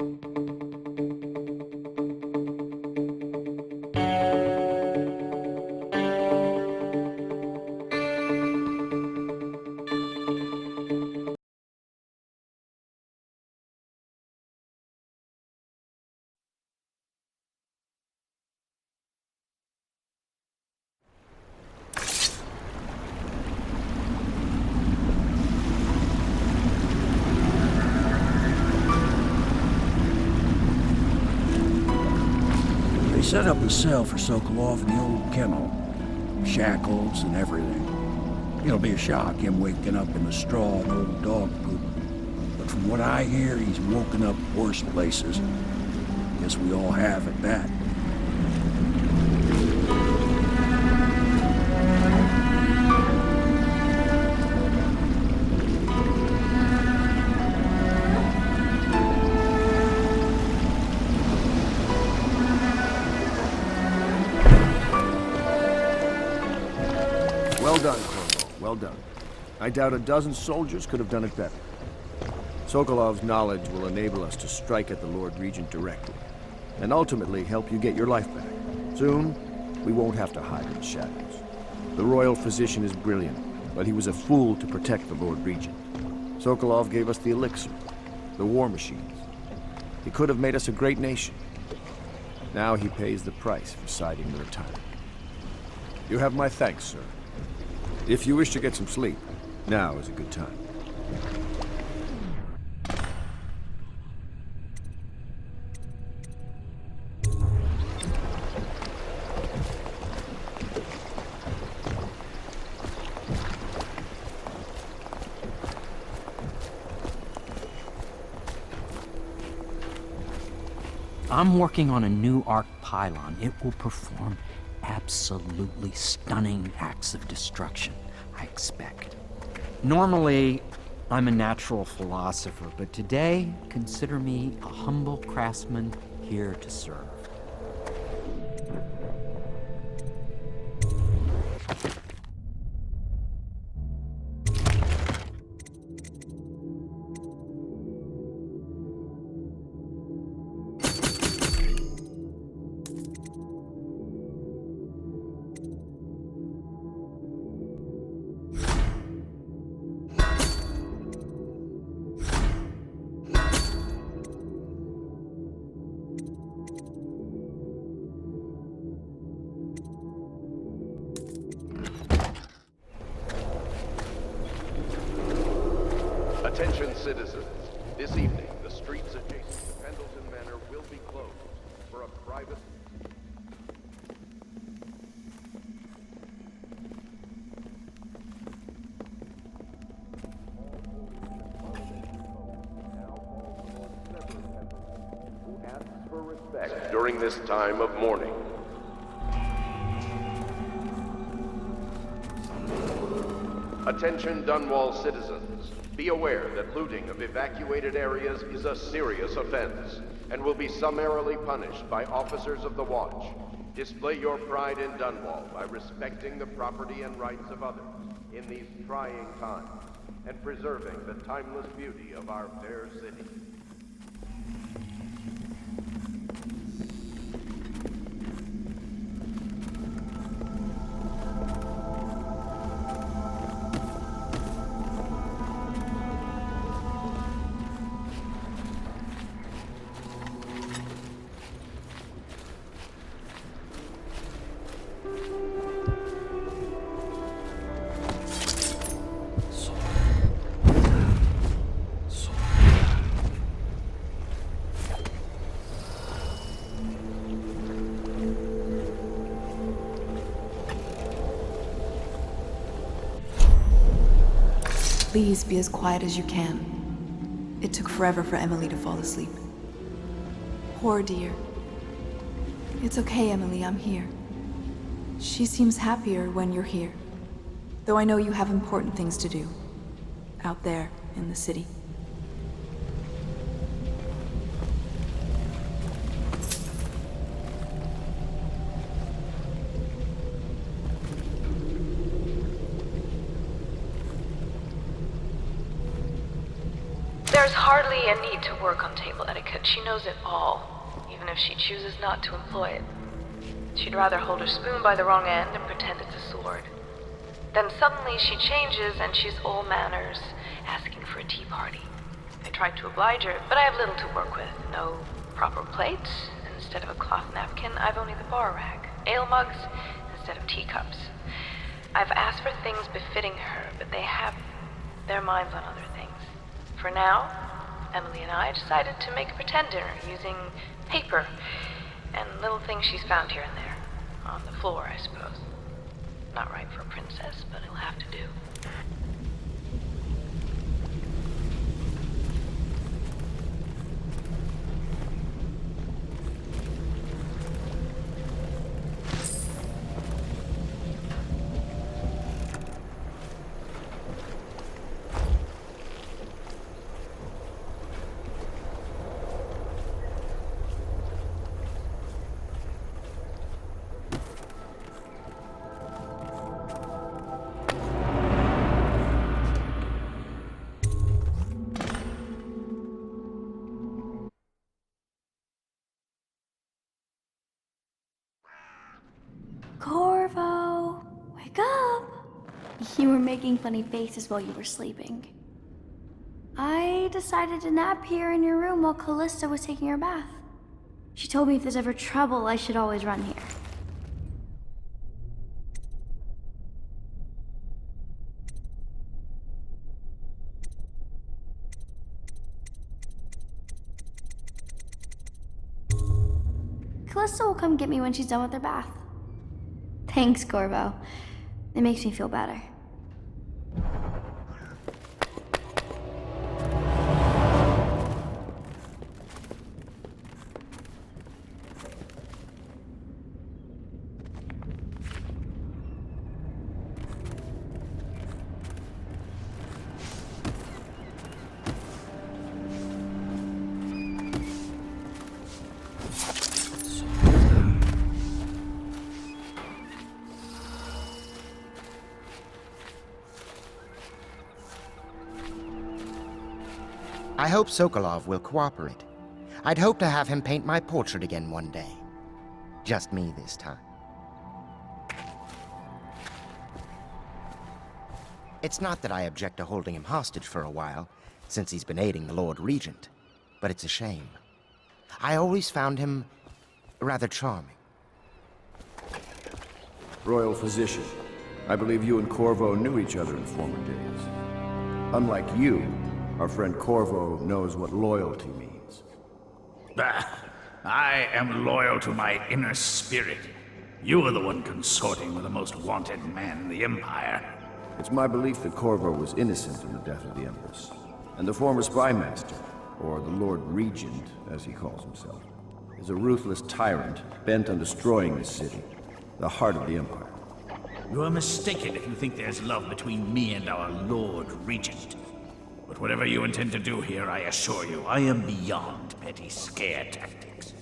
They set up a cell for Sokolov in the old kennel. Shackles and everything. It'll be a shock, him waking up in the straw and old dog poop. But from what I hear, he's woken up worse places. Guess we all have at that. Well done, Corvo. Well done. I doubt a dozen soldiers could have done it better. Sokolov's knowledge will enable us to strike at the Lord Regent directly, and ultimately help you get your life back. Soon, we won't have to hide in the shadows. The royal physician is brilliant, but he was a fool to protect the Lord Regent. Sokolov gave us the elixir, the war machines. He could have made us a great nation. Now he pays the price for siding with a tyrant. You have my thanks, sir. If you wish to get some sleep, now is a good time. I'm working on a new arc pylon. It will perform absolutely stunning acts of destruction, I expect. Normally, I'm a natural philosopher, but today, consider me a humble craftsman here to serve. Attention citizens, this evening the streets adjacent to Pendleton Manor will be closed for a private... who asks for respect during this time of mourning. Attention Dunwall citizens. Be aware that looting of evacuated areas is a serious offense and will be summarily punished by officers of the Watch. Display your pride in Dunwall by respecting the property and rights of others in these trying times and preserving the timeless beauty of our fair city. Please be as quiet as you can. It took forever for Emily to fall asleep. Poor dear. It's okay, Emily, I'm here. She seems happier when you're here. Though I know you have important things to do. Out there, in the city. There's hardly a need to work on table etiquette. She knows it all, even if she chooses not to employ it. She'd rather hold her spoon by the wrong end and pretend it's a sword. Then suddenly she changes and she's all manners, asking for a tea party. I tried to oblige her, but I have little to work with. No proper plates. Instead of a cloth napkin, I've only the bar rag. Ale mugs instead of teacups. I've asked for things befitting her, but they have their minds on other things. For now, Emily and I decided to make a pretend dinner using paper and little things she's found here and there. On the floor, I suppose. Not right for a princess, but it'll have to do. Corvo, wake up! You were making funny faces while you were sleeping. I decided to nap here in your room while Callista was taking her bath. She told me if there's ever trouble, I should always run here. Callista will come get me when she's done with her bath. Thanks, Corvo. It makes me feel better. I hope Sokolov will cooperate. I'd hope to have him paint my portrait again one day. Just me this time. It's not that I object to holding him hostage for a while, since he's been aiding the Lord Regent, but it's a shame. I always found him rather charming. Royal Physician, I believe you and Corvo knew each other in former days. Unlike you, our friend Corvo knows what loyalty means. Bah! I am loyal to my inner spirit. You are the one consorting with the most wanted man in the Empire. It's my belief that Corvo was innocent in the death of the Empress, and the former spy master, or the Lord Regent, as he calls himself, is a ruthless tyrant bent on destroying this city, the heart of the Empire. You are mistaken if you think there's love between me and our Lord Regent. But whatever you intend to do here, I assure you, I am beyond petty scare tactics.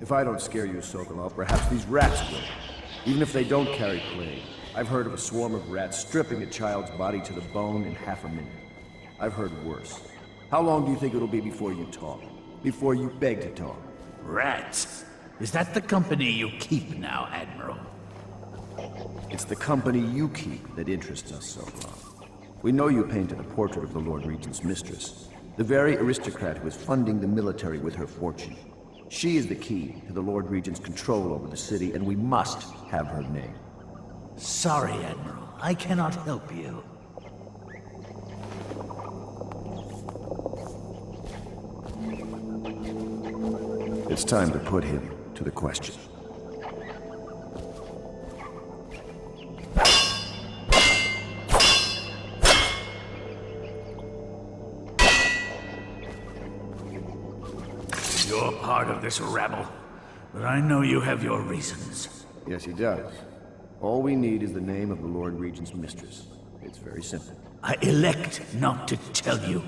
If I don't scare you, Sokolov, perhaps these rats will. Even if they don't carry plague. I've heard of a swarm of rats stripping a child's body to the bone in half a minute. I've heard worse. How long do you think it'll be before you talk? Before you beg to talk? Rats? Is that the company you keep now, Admiral? It's the company you keep that interests us, Sokolov. We know you painted a portrait of the Lord Regent's mistress, the very aristocrat who is funding the military with her fortune. She is the key to the Lord Regent's control over the city, and we must have her name. Sorry, Admiral. I cannot help you. It's time to put him to the question. You're part of this rabble, but I know you have your reasons. Yes, he does. All we need is the name of the Lord Regent's mistress. It's very simple. I elect not to tell you.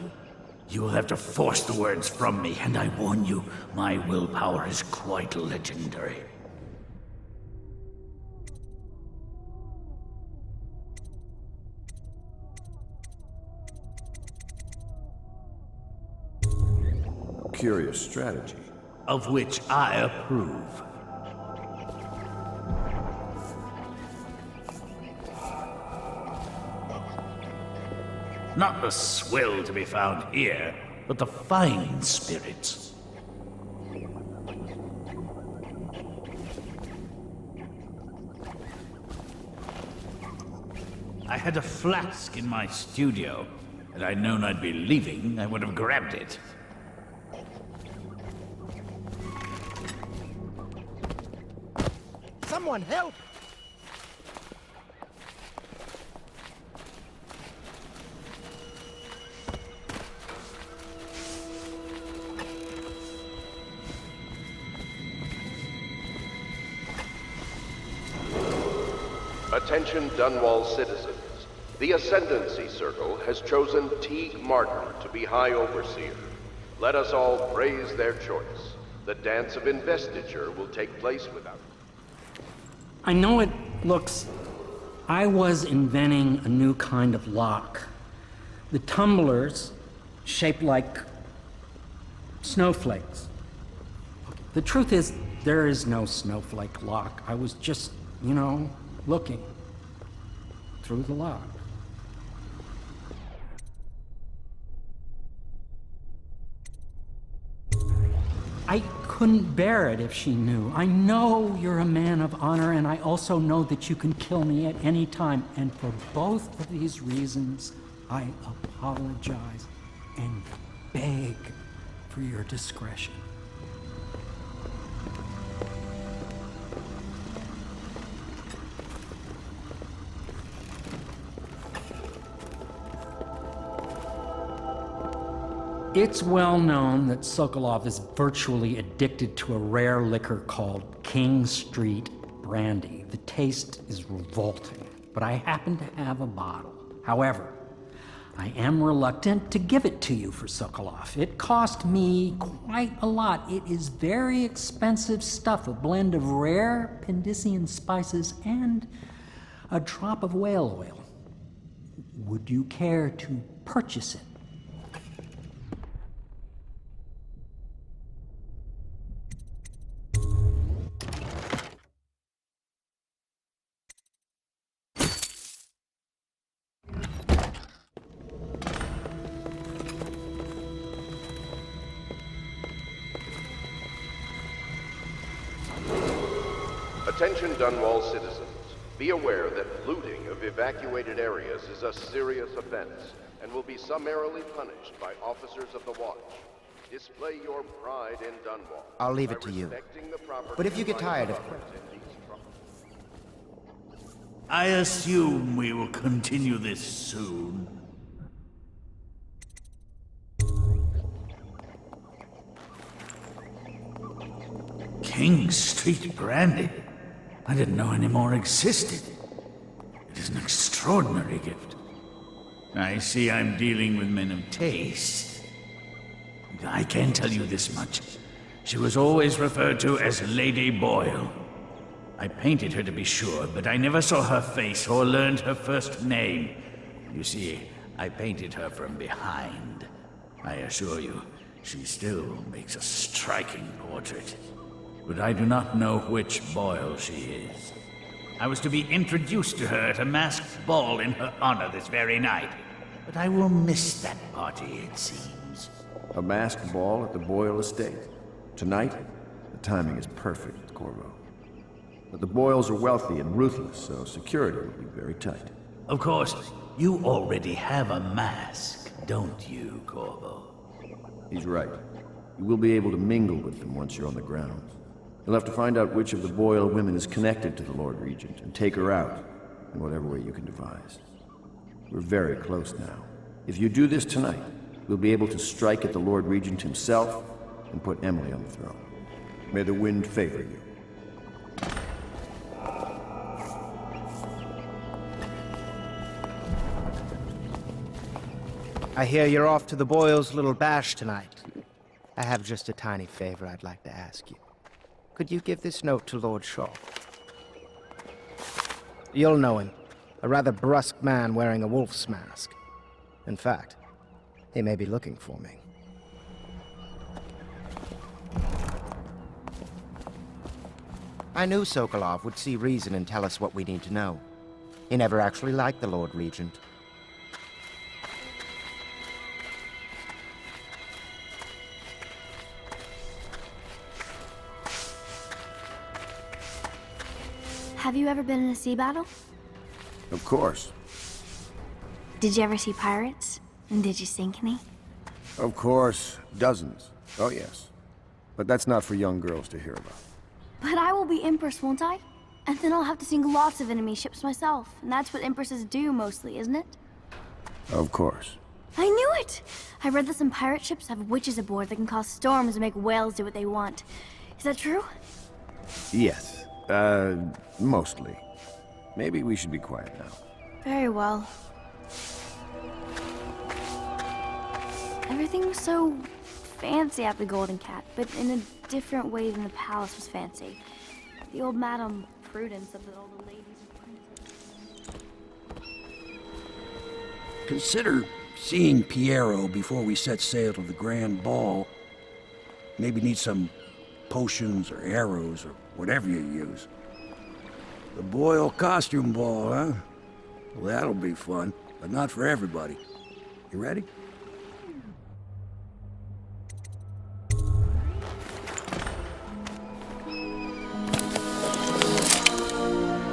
You will have to force the words from me, and I warn you, my willpower is quite legendary. curious strategy. Of which I approve. Not the swill to be found here, but the fine spirits. I had a flask in my studio. Had I known I'd be leaving, I would have grabbed it. Someone help! Attention Dunwall citizens. The Ascendancy Circle has chosen Teague Martin to be High Overseer. Let us all praise their choice. The dance of investiture will take place without it. I know it looks... I was inventing a new kind of lock. The tumblers, shaped like snowflakes. The truth is, there is no snowflake lock. I was just, looking through the lock. I couldn't bear it if she knew. I know you're a man of honor, and I also know that you can kill me at any time. And for both of these reasons, I apologize and beg for your discretion. It's well known that Sokolov is virtually addicted to a rare liquor called King Street brandy. The taste is revolting, but I happen to have a bottle. However, I am reluctant to give it to you for Sokolov. It cost me quite a lot. It is very expensive stuff, a blend of rare Pendician spices and a drop of whale oil. Would you care to purchase it? Attention Dunwall citizens. Be aware that looting of evacuated areas is a serious offense and will be summarily punished by officers of the Watch. Display your pride in Dunwall. I'll leave it to you. But if you get tired of... I assume we will continue this soon. King Street brandy? I didn't know any more existed. It is an extraordinary gift. I see I'm dealing with men of taste. I can tell you this much. She was always referred to as Lady Boyle. I painted her to be sure, but I never saw her face or learned her first name. You see, I painted her from behind. I assure you, she still makes a striking portrait. But I do not know which Boyle she is. I was to be introduced to her at a masked ball in her honor this very night. But I will miss that party, it seems. A masked ball at the Boyle estate. Tonight? The timing is perfect, Corvo. But the Boyles are wealthy and ruthless, so security will be very tight. Of course, you already have a mask, don't you, Corvo? He's right. You will be able to mingle with them once you're on the grounds. You'll have to find out which of the Boyle women is connected to the Lord Regent and take her out in whatever way you can devise. We're very close now. If you do this tonight, we'll be able to strike at the Lord Regent himself and put Emily on the throne. May the wind favor you. I hear you're off to the Boyles' little bash tonight. I have just a tiny favor I'd like to ask you. Could you give this note to Lord Shaw? You'll know him. A rather brusque man wearing a wolf's mask. In fact, he may be looking for me. I knew Sokolov would see reason and tell us what we need to know. He never actually liked the Lord Regent. Have you ever been in a sea battle? Of course. Did you ever see pirates? And did you sink any? Of course. Dozens. Oh, yes. But that's not for young girls to hear about. But I will be Empress, won't I? And then I'll have to sink lots of enemy ships myself. And that's what Empresses do mostly, isn't it? Of course. I knew it! I read that some pirate ships have witches aboard that can cause storms and make whales do what they want. Is that true? Yes. Mostly. Maybe we should be quiet now. Very well. Everything was so fancy at the Golden Cat, but in a different way than the palace was fancy. The old Madame Prudence said that all the ladies and princesses... Consider seeing Piero before we set sail to the grand ball. Maybe need some potions or arrows or whatever you use. The Boyle costume ball, huh? Well, that'll be fun, but not for everybody. You ready?